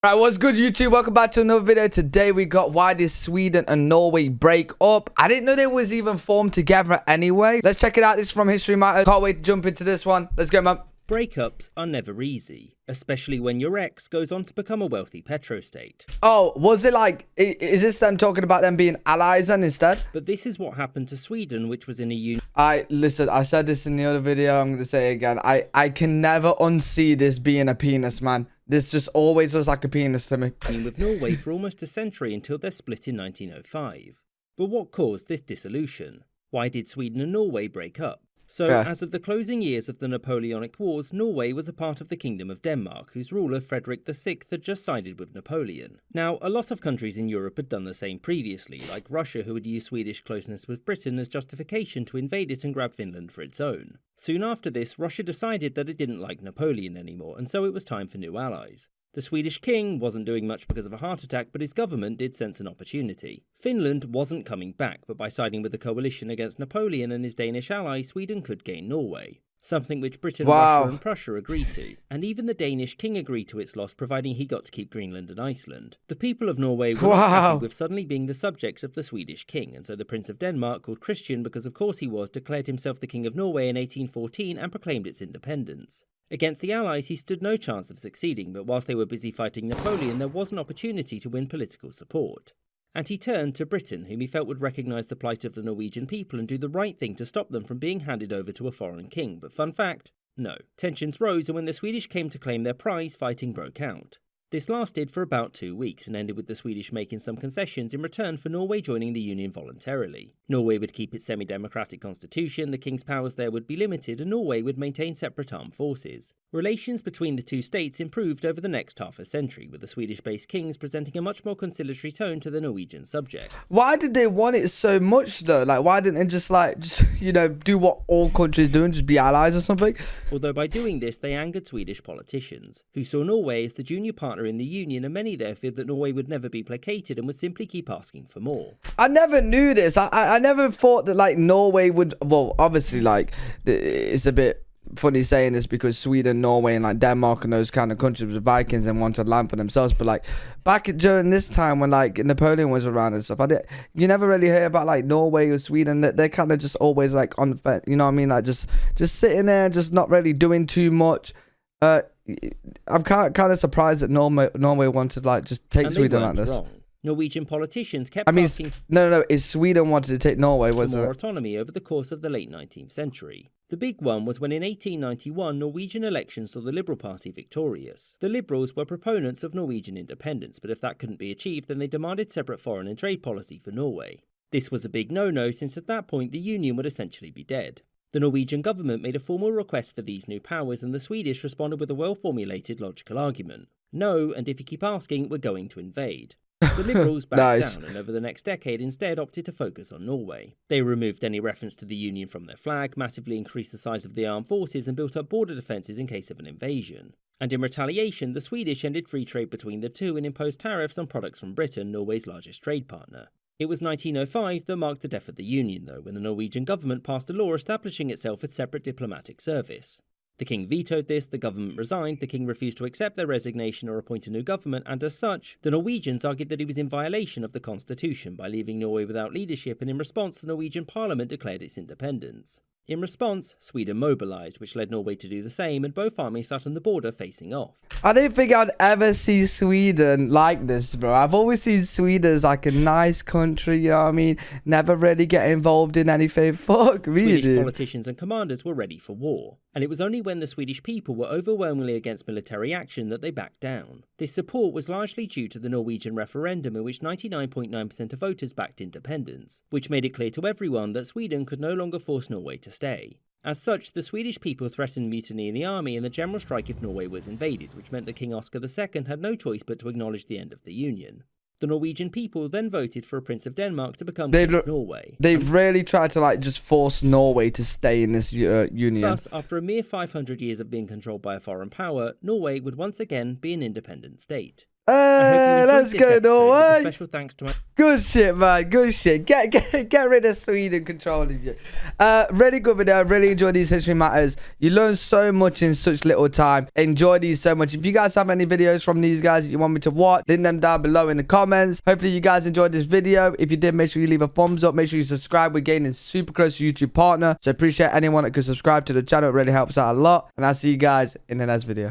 Alright, what's good, YouTube? Welcome back to another video. Today we got why did Sweden and Norway break up. I didn't know they was even formed together anyway. Let's check it out. This is from History Matters. Can't wait to jump into this one. Let's go, man. Breakups are never easy, especially when your ex goes on to become a wealthy petrostate. Oh, was it like, is this them talking about them being allies then instead? But this is what happened to Sweden, which was in a union. Listen, I said this in the other video. I'm going to say it again. I can never unsee this being a penis, man. This just always looks like a penis to me. With Norway for almost a century until their split in 1905. But what caused this dissolution? Why did Sweden and Norway break up? So, as of the closing years of the Napoleonic Wars, Norway was a part of the Kingdom of Denmark, whose ruler Frederick VI had just sided with Napoleon. Now, a lot of countries in Europe had done the same previously, like Russia, who had used Swedish closeness with Britain as justification to invade it and grab Finland for its own. Soon after this, Russia decided that it didn't like Napoleon anymore, and so it was time for new allies. The Swedish king wasn't doing much because of a heart attack, but his government did sense an opportunity. Finland wasn't coming back, but by siding with the coalition against Napoleon and his Danish ally, Sweden could gain Norway. Something which Britain, Russia and Prussia agreed to. And even the Danish king agreed to its loss, providing he got to keep Greenland and Iceland. The people of Norway were not happy with suddenly being the subjects of the Swedish king, and so the Prince of Denmark, called Christian because of course he was, declared himself the King of Norway in 1814 and proclaimed its independence. Against the Allies, he stood no chance of succeeding, but whilst they were busy fighting Napoleon, there was an opportunity to win political support. And he turned to Britain, whom he felt would recognise the plight of the Norwegian people and do the right thing to stop them from being handed over to a foreign king. But fun fact, no. Tensions rose, and when the Swedish came to claim their prize, fighting broke out. This lasted for about 2 weeks and ended with the Swedish making some concessions in return for Norway joining the Union voluntarily. Norway would keep its semi-democratic constitution, the king's powers there would be limited, and Norway would maintain separate armed forces. Relations between the two states improved over the next half a century, with the Swedish-based kings presenting a much more conciliatory tone to the Norwegian subject. Why did they want it so much though? Like, why didn't they just do what all countries do and just be allies or something? Although by doing this, they angered Swedish politicians, who saw Norway as the junior partner in the Union, and many there feared that Norway would never be placated and would simply keep asking for more. I never knew this. I never thought that like Norway would, well, obviously like it's a bit funny saying this because Sweden, Norway and like Denmark and those kind of countries were Vikings and wanted land for themselves, but like back during this time when like Napoleon was around and stuff, you never really hear about like Norway or Sweden. That they're kind of just always like on the fence, you know what I mean, like just sitting there, just not really doing too much. I'm kind of surprised that Norway wanted like just take Sweden like this. Wrong. Norwegian politicians kept asking no, is Sweden wanted to take Norway, was for more it? Autonomy over the course of the late 19th century. The big one was when in 1891 Norwegian elections saw the Liberal Party victorious. The Liberals were proponents of Norwegian independence, but if that couldn't be achieved, then they demanded separate foreign and trade policy for Norway. This was a big no-no, since at that point the Union would essentially be dead. The Norwegian government made a formal request for these new powers, and the Swedish responded with a well-formulated logical argument. No, and if you keep asking, we're going to invade. The Liberals backed down and over the next decade instead opted to focus on Norway. They removed any reference to the Union from their flag, massively increased the size of the armed forces and built up border defences in case of an invasion. And in retaliation, the Swedish ended free trade between the two and imposed tariffs on products from Britain, Norway's largest trade partner. It was 1905 that marked the death of the Union, though, when the Norwegian government passed a law establishing itself as separate diplomatic service. The king vetoed this, the government resigned, the king refused to accept their resignation or appoint a new government, and as such, the Norwegians argued that he was in violation of the constitution by leaving Norway without leadership, and in response the Norwegian parliament declared its independence. In response, Sweden mobilised, which led Norway to do the same, and both armies sat on the border facing off. I didn't think I'd ever see Sweden like this, bro. I've always seen Sweden as like a nice country, you know what I mean? Never really get involved in anything. Fuck me, Swedish dude. Politicians and commanders were ready for war, and it was only when the Swedish people were overwhelmingly against military action that they backed down. This support was largely due to the Norwegian referendum, in which 99.9% of voters backed independence, which made it clear to everyone that Sweden could no longer force Norway to stay. As such, the Swedish people threatened mutiny in the army and the general strike if Norway was invaded, which meant that King Oscar II had no choice but to acknowledge the end of the Union. The Norwegian people then voted for a Prince of Denmark to become King of Norway. They really tried to like just force Norway to stay in this union. Thus, after a mere 500 years of being controlled by a foreign power, Norway would once again be an independent state. Let's go, Norway. Special thanks to my... Good shit, man. Good shit. Get rid of Sweden controlling you. Really good video. Really enjoyed these history matters. You learn so much in such little time. Enjoy these so much. If you guys have any videos from these guys that you want me to watch, leave them down below in the comments. Hopefully you guys enjoyed this video. If you did, make sure you leave a thumbs up. Make sure you subscribe. We're getting super close to YouTube partner. So appreciate anyone that could subscribe to the channel. It really helps out a lot. And I'll see you guys in the next video.